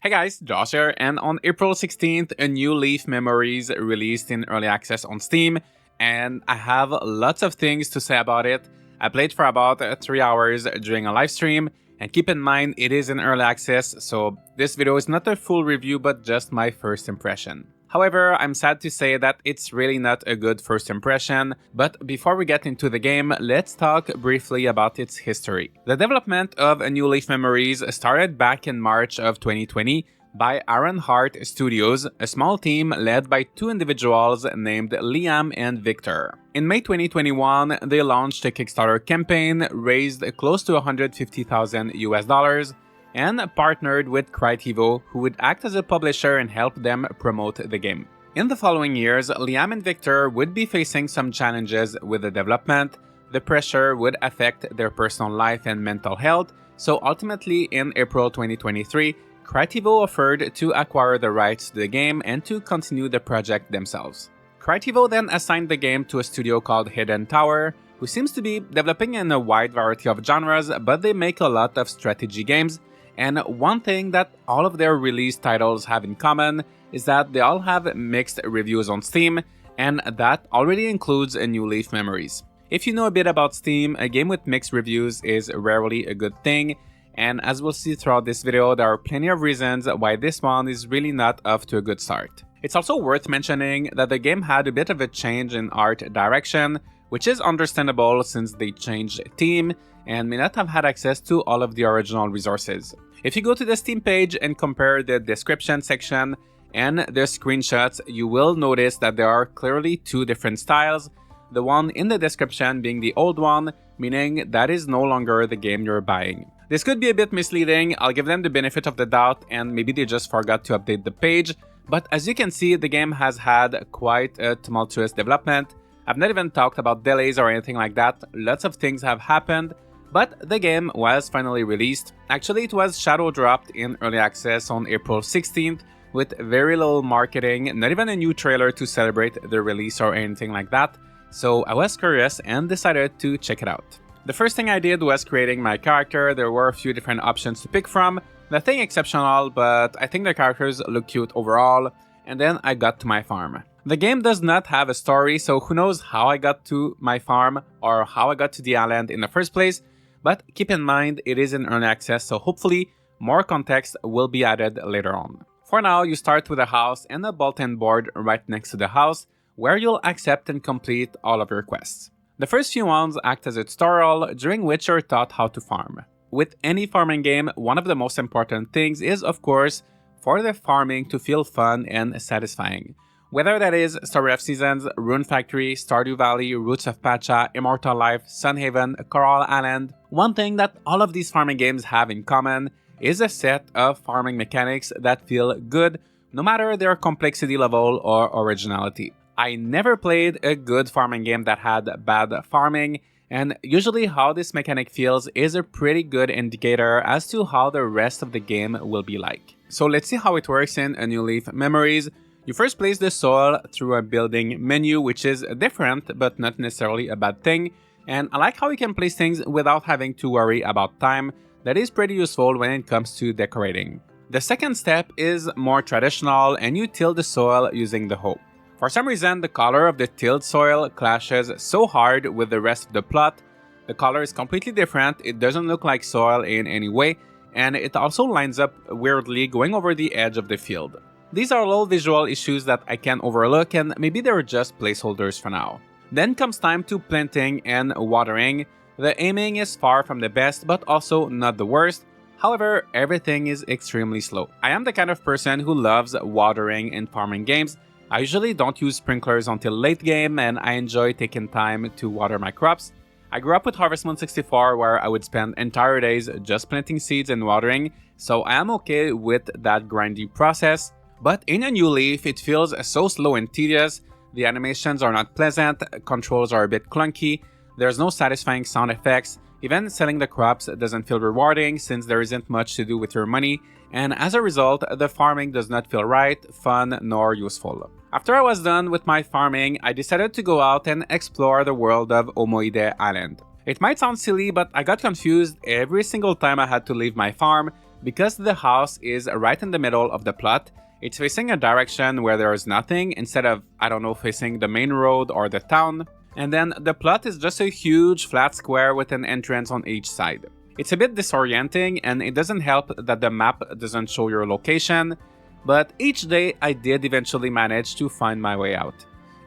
Hey guys, Josh here, and on April 16th, a new Leaf Memories released in early access on Steam, and I have lots of things to say about it. I played for about 3 hours during a live stream, and keep in mind it is in early access, so this video is not a full review but just my first impression. However, I'm sad to say that it's really not a good first impression, but before we get into the game, let's talk briefly about its history. The development of A New Leaf Memories started back in March of 2020 by Ironheart Studios, a small team led by two individuals named Liam and Victor. In May 2021, they launched a Kickstarter campaign, raised close to $150,000, and partnered with Crytevo, who would act as a publisher and help them promote the game. In the following years, Liam and Victor would be facing some challenges with the development. The pressure would affect their personal life and mental health, so ultimately in April 2023, Crytevo offered to acquire the rights to the game and to continue the project themselves. Crytevo then assigned the game to a studio called Hidden Tower, who seems to be developing in a wide variety of genres, but they make a lot of strategy games. And one thing that all of their released titles have in common is that they all have mixed reviews on Steam, and that already includes A New Leaf Memories. If you know a bit about Steam, a game with mixed reviews is rarely a good thing, and as we'll see throughout this video, there are plenty of reasons why this one is really not off to a good start. It's also worth mentioning that the game had a bit of a change in art direction, which is understandable since they changed team and may not have had access to all of the original resources. If you go to the Steam page and compare the description section and the screenshots, you will notice that there are clearly two different styles, the one in the description being the old one, meaning that is no longer the game you're buying. This could be a bit misleading. I'll give them the benefit of the doubt and maybe they just forgot to update the page, but as you can see, the game has had quite a tumultuous development. I've not even talked about delays or anything like that. Lots of things have happened, but the game was finally released. Actually, it was shadow dropped in early access on April 16th with very little marketing, not even a new trailer to celebrate the release or anything like that. So I was curious and decided to check it out. The first thing I did was creating my character. There were a few different options to pick from. Nothing exceptional, but I think the characters look cute overall. And then I got to my farm. The game does not have a story, so who knows how I got to my farm or how I got to the island in the first place. But keep in mind, it is in early access, so hopefully more context will be added later on. For now, you start with a house and a bulletin board right next to the house, where you'll accept and complete all of your quests. The first few ones act as a tutorial, during which you're taught how to farm. With any farming game, one of the most important things is, of course, for the farming to feel fun and satisfying. Whether that is Story of Seasons, Rune Factory, Stardew Valley, Roots of Pacha, Immortal Life, Sunhaven, Coral Island, one thing that all of these farming games have in common is a set of farming mechanics that feel good, no matter their complexity level or originality. I never played a good farming game that had bad farming, and usually how this mechanic feels is a pretty good indicator as to how the rest of the game will be like. So let's see how it works in A New Leaf Memories. You first place the soil through a building menu, which is different but not necessarily a bad thing, and I like how you can place things without having to worry about time. That is pretty useful when it comes to decorating. The second step is more traditional, and you till the soil using the hoe. For some reason, the color of the tilled soil clashes so hard with the rest of the plot. The color is completely different, it doesn't look like soil in any way, and it also lines up weirdly going over the edge of the field. These are little visual issues that I can overlook, and maybe they're just placeholders for now. Then comes time to planting and watering. The aiming is far from the best, but also not the worst. However, everything is extremely slow. I am the kind of person who loves watering in farming games. I usually don't use sprinklers until late game, and I enjoy taking time to water my crops. I grew up with Harvest Moon 64, where I would spend entire days just planting seeds and watering, so I am okay with that grindy process. But in A New Leaf, it feels so slow and tedious. The animations are not pleasant, controls are a bit clunky, there's no satisfying sound effects, even selling the crops doesn't feel rewarding since there isn't much to do with your money, and as a result, the farming does not feel right, fun, nor useful. After I was done with my farming, I decided to go out and explore the world of Omoide Island. It might sound silly, but I got confused every single time I had to leave my farm Because the house is right in the middle of the plot, it's facing a direction where there is nothing instead of, I don't know, facing the main road or the town. And then the plot is just a huge flat square with an entrance on each side. It's a bit disorienting, and it doesn't help that the map doesn't show your location, but each day I did eventually manage to find my way out.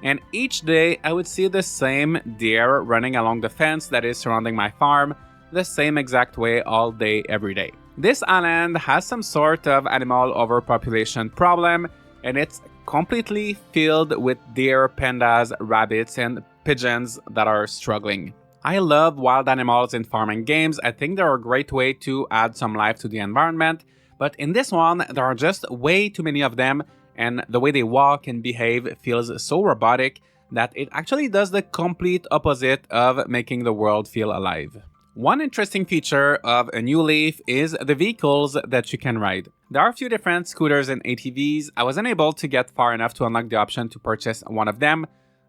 And each day I would see the same deer running along the fence that is surrounding my farm, the same exact way all day every day. This island has some sort of animal overpopulation problem, and it's completely filled with deer, pandas, rabbits, and pigeons that are struggling. I love wild animals in farming games. I think they're a great way to add some life to the environment, but in this one, there are just way too many of them, and the way they walk and behave feels so robotic that it actually does the complete opposite of making the world feel alive. One interesting feature of a New Leaf is the vehicles that you can ride. There are a few different scooters and ATVs. I wasn't able to get far enough to unlock the option to purchase one of them.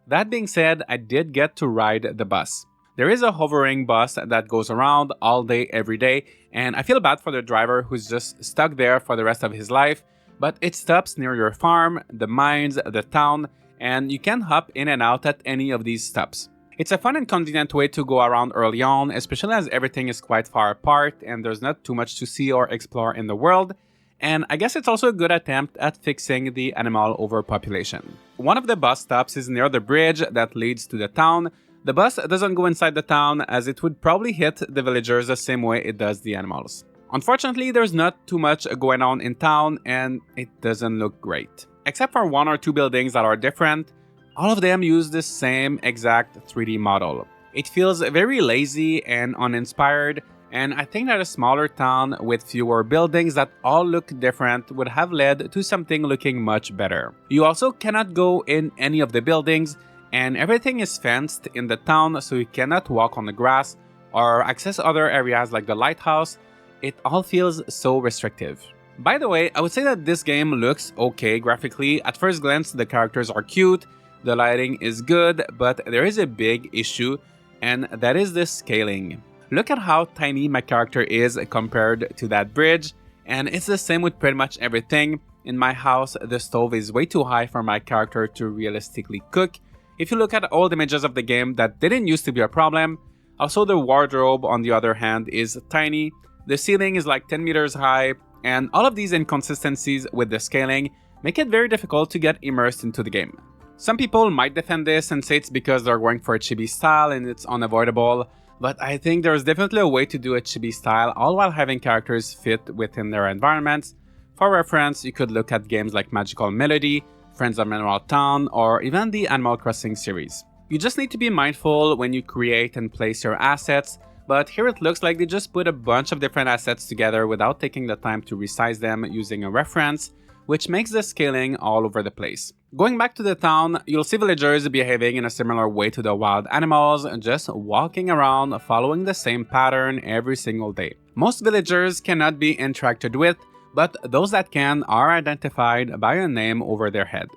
That being said, I did get to ride the bus. There is a hovering bus that goes around all day every day, and I feel bad for the driver who's just stuck there for the rest of his life, but it stops near your farm, the mines, the town, and you can hop in and out at any of these stops. It's a fun and convenient way to go around early on, especially as everything is quite far apart and there's not too much to see or explore in the world, and I guess it's also a good attempt at fixing the animal overpopulation. One of the bus stops is near the bridge that leads to the town. The bus doesn't go inside the town as it would probably hit the villagers the same way it does the animals. Unfortunately, there's not too much going on in town and it doesn't look great. Except for one or two buildings that are different, all of them use the same exact 3D model. It feels very lazy and uninspired, and I think that a smaller town with fewer buildings that all look different would have led to something looking much better. You also cannot go in any of the buildings, and everything is fenced in the town, so you cannot walk on the grass or access other areas like the lighthouse. It all feels so restrictive. By the way, I would say that this game looks okay graphically. At first glance, the characters are cute, the lighting is good, but there is a big issue, and that is the scaling. Look at how tiny my character is compared to that bridge, and it's the same with pretty much everything. In my house, the stove is way too high for my character to realistically cook. If you look at old images of the game, that didn't used to be a problem. Also, the wardrobe, on the other hand, is tiny. The ceiling is like 10 meters high, and all of these inconsistencies with the scaling make it very difficult to get immersed into the game. Some people might defend this and say it's because they're going for a chibi style and it's unavoidable, but I think there's definitely a way to do a chibi style all while having characters fit within their environments. For reference, you could look at games like Magical Melody, Friends of Mineral Town, or even the Animal Crossing series. You just need to be mindful when you create and place your assets, but here it looks like they just put a bunch of different assets together without taking the time to resize them using a reference, which makes the scaling all over the place. Going back to the town, you'll see villagers behaving in a similar way to the wild animals, just walking around following the same pattern every single day. Most villagers cannot be interacted with, but those that can are identified by a name over their head.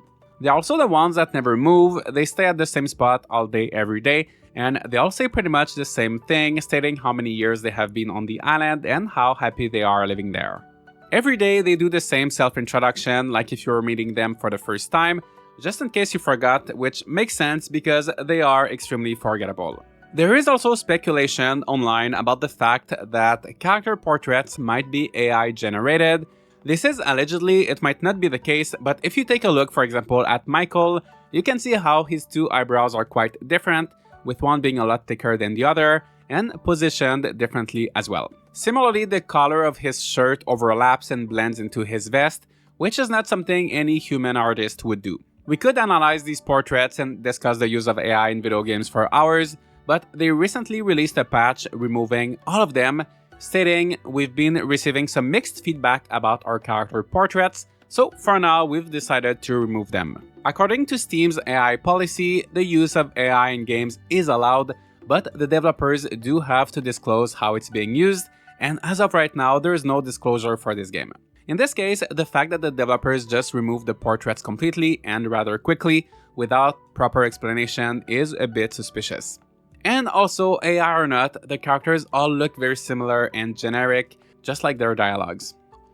They're also the ones that never move. They stay at the same spot all day every day, and they all say pretty much the same thing, stating how many years they have been on the island and how happy they are living there. Every day they do the same self-introduction, like if you were meeting them for the first time, just in case you forgot, which makes sense because they are extremely forgettable. There is also speculation online about the fact that character portraits might be AI generated. This is allegedly, it might not be the case, but if you take a look, for example, at Michael, you can see how his two eyebrows are quite different, with one being a lot thicker than the other, and positioned differently as well. Similarly, the color of his shirt overlaps and blends into his vest, which is not something any human artist would do. We could analyze these portraits and discuss the use of AI in video games for hours, but they recently released a patch removing all of them, stating we've been receiving some mixed feedback about our character portraits, so for now we've decided to remove them. According to Steam's AI policy, the use of AI in games is allowed, but the developers do have to disclose how it's being used, and as of right now, there is no disclosure for this game. In this case, the fact that the developers just removed the portraits completely and rather quickly without proper explanation is a bit suspicious. And also, AI or not, the characters all look very similar and generic, just like their dialogues.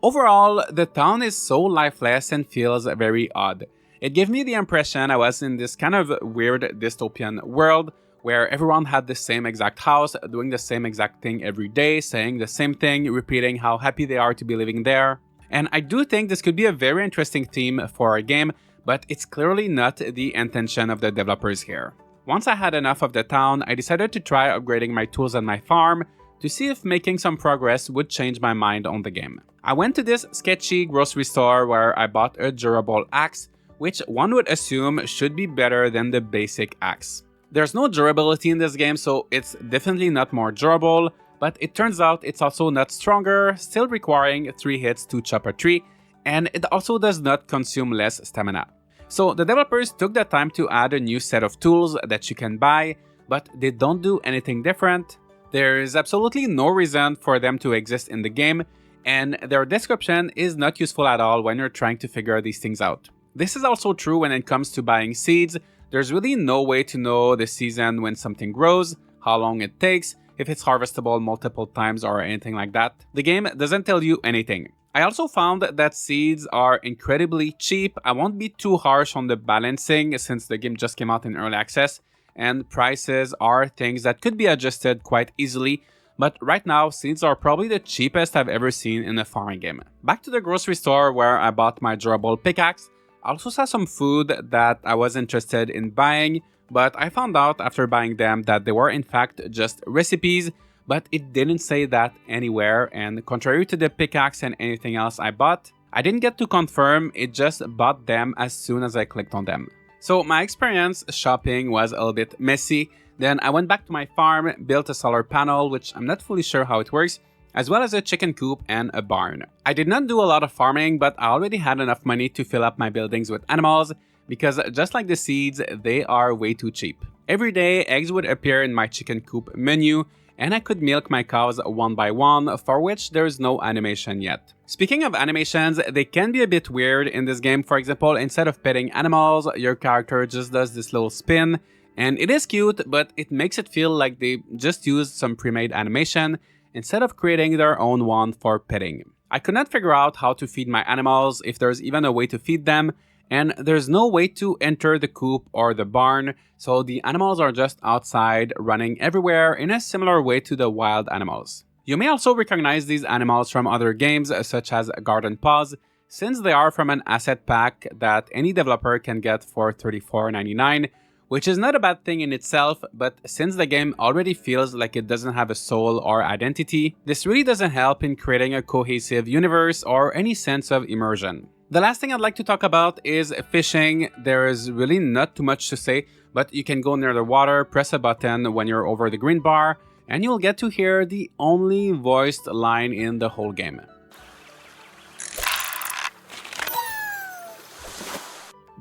Overall, the town is so lifeless and feels very odd. It gave me the impression I was in this kind of weird dystopian world where everyone had the same exact house, doing the same exact thing every day, saying the same thing, repeating how happy they are to be living there. And I do think this could be a very interesting theme for a game, but it's clearly not the intention of the developers here. Once I had enough of the town, I decided to try upgrading my tools on my farm to see if making some progress would change my mind on the game. I went to this sketchy grocery store where I bought a durable axe, which one would assume should be better than the basic axe. There's no durability in this game, so it's definitely not more durable, but it turns out it's also not stronger, still requiring 3 hits to chop a tree, and it also does not consume less stamina. So the developers took the time to add a new set of tools that you can buy, but they don't do anything different. There is absolutely no reason for them to exist in the game, and their description is not useful at all when you're trying to figure these things out. This is also true when it comes to buying seeds. There's really no way to know the season when something grows, how long it takes, if it's harvestable multiple times or anything like that. The game doesn't tell you anything. I also found that seeds are incredibly cheap. I won't be too harsh on the balancing since the game just came out in early access, and prices are things that could be adjusted quite easily. But right now, seeds are probably the cheapest I've ever seen in a farming game. Back to the grocery store where I bought my durable pickaxe. I also saw some food that I was interested in buying, but I found out after buying them that they were in fact just recipes, but it didn't say that anywhere, and contrary to the pickaxe and anything else I bought, I didn't get to confirm, it just bought them as soon as I clicked on them. So my experience shopping was a little bit messy. Then I went back to my farm, built a solar panel, which I'm not fully sure how it works, as well as a chicken coop and a barn. I did not do a lot of farming, but I already had enough money to fill up my buildings with animals, because just like the seeds, they are way too cheap. Every day, eggs would appear in my chicken coop menu, and I could milk my cows one by one, for which there is no animation yet. Speaking of animations, they can be a bit weird in this game. For example, instead of petting animals, your character just does this little spin, and it is cute, but it makes it feel like they just used some pre-made animation instead of creating their own one for petting. I could not figure out how to feed my animals, if there's even a way to feed them, and there's no way to enter the coop or the barn, so the animals are just outside running everywhere in a similar way to the wild animals. You may also recognize these animals from other games such as Garden Paws, since they are from an asset pack that any developer can get for $34.99, which is not a bad thing in itself, but since the game already feels like it doesn't have a soul or identity, this really doesn't help in creating a cohesive universe or any sense of immersion. The last thing I'd like to talk about is fishing. There is really not too much to say, but you can go near the water, press a button when you're over the green bar, and you'll get to hear the only voiced line in the whole game.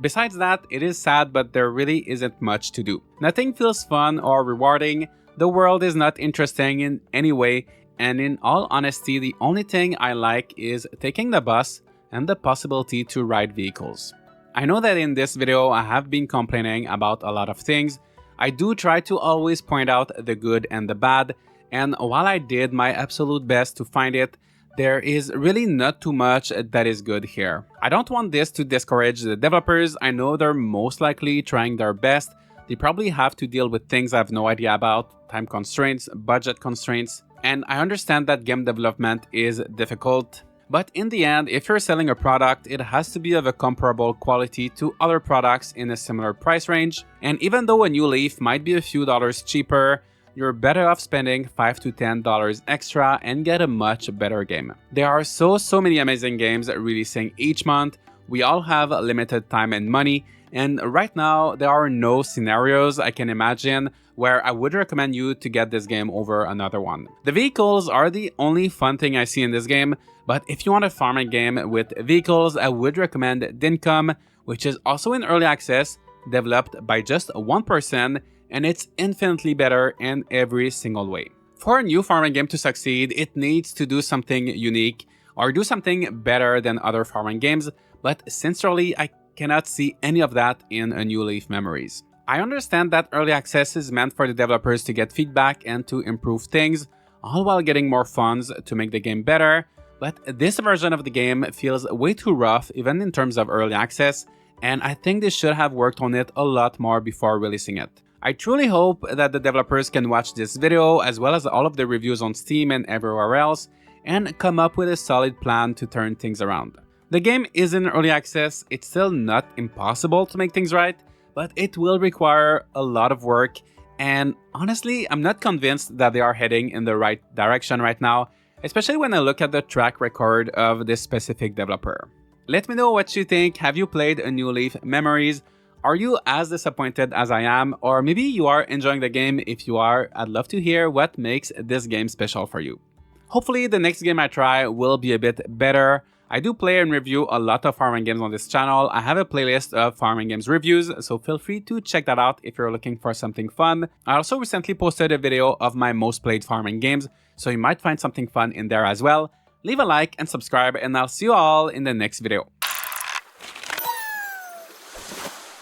Besides that, it is sad, but there really isn't much to do. Nothing feels fun or rewarding, the world is not interesting in any way, and in all honesty, the only thing I like is taking the bus and the possibility to ride vehicles. I know that in this video I have been complaining about a lot of things. I do try to always point out the good and the bad, and while I did my absolute best to find it, there is really not too much that is good here. I don't want this to discourage the developers. I know they're most likely trying their best. They probably have to deal with things I have no idea about, time constraints, budget constraints, and I understand that game development is difficult. But in the end, if you're selling a product, it has to be of a comparable quality to other products in a similar price range. And even though a new Leaf might be a few dollars cheaper, you're better off spending $5 to $10 extra and get a much better game. There are so many amazing games releasing each month. We all have limited time and money, and right now there are no scenarios I can imagine where I would recommend you to get this game over another one. The vehicles are the only fun thing I see in this game, but if you want a farming game with vehicles, I would recommend Dinkum, which is also in early access, developed by just one person, and it's infinitely better in every single way. For a new farming game to succeed, it needs to do something unique or do something better than other farming games, but sincerely, I cannot see any of that in a New Leaf Memories. I understand that early access is meant for the developers to get feedback and to improve things. all while getting more funds to make the game better. But this version of the game feels way too rough, even in terms of early access, and I think they should have worked on it a lot more before releasing it. I truly hope that the developers can watch this video, as well as all of the reviews on Steam and everywhere else, and come up with a solid plan to turn things around. The game is in early access, it's still not impossible to make things right, but it will require a lot of work, and honestly, I'm not convinced that they are heading in the right direction right now, especially when I look at the track record of this specific developer. Let me know what you think. Have you played A New Leaf Memories? Are you as disappointed as I am? Or maybe you are enjoying the game. If you are, I'd love to hear what makes this game special for you. Hopefully the next game I try will be a bit better. I do play and review a lot of farming games on this channel. I have a playlist of farming games reviews, so feel free to check that out if you're looking for something fun. I also recently posted a video of my most played farming games, so you might find something fun in there as well. Leave a like and subscribe, and I'll see you all in the next video.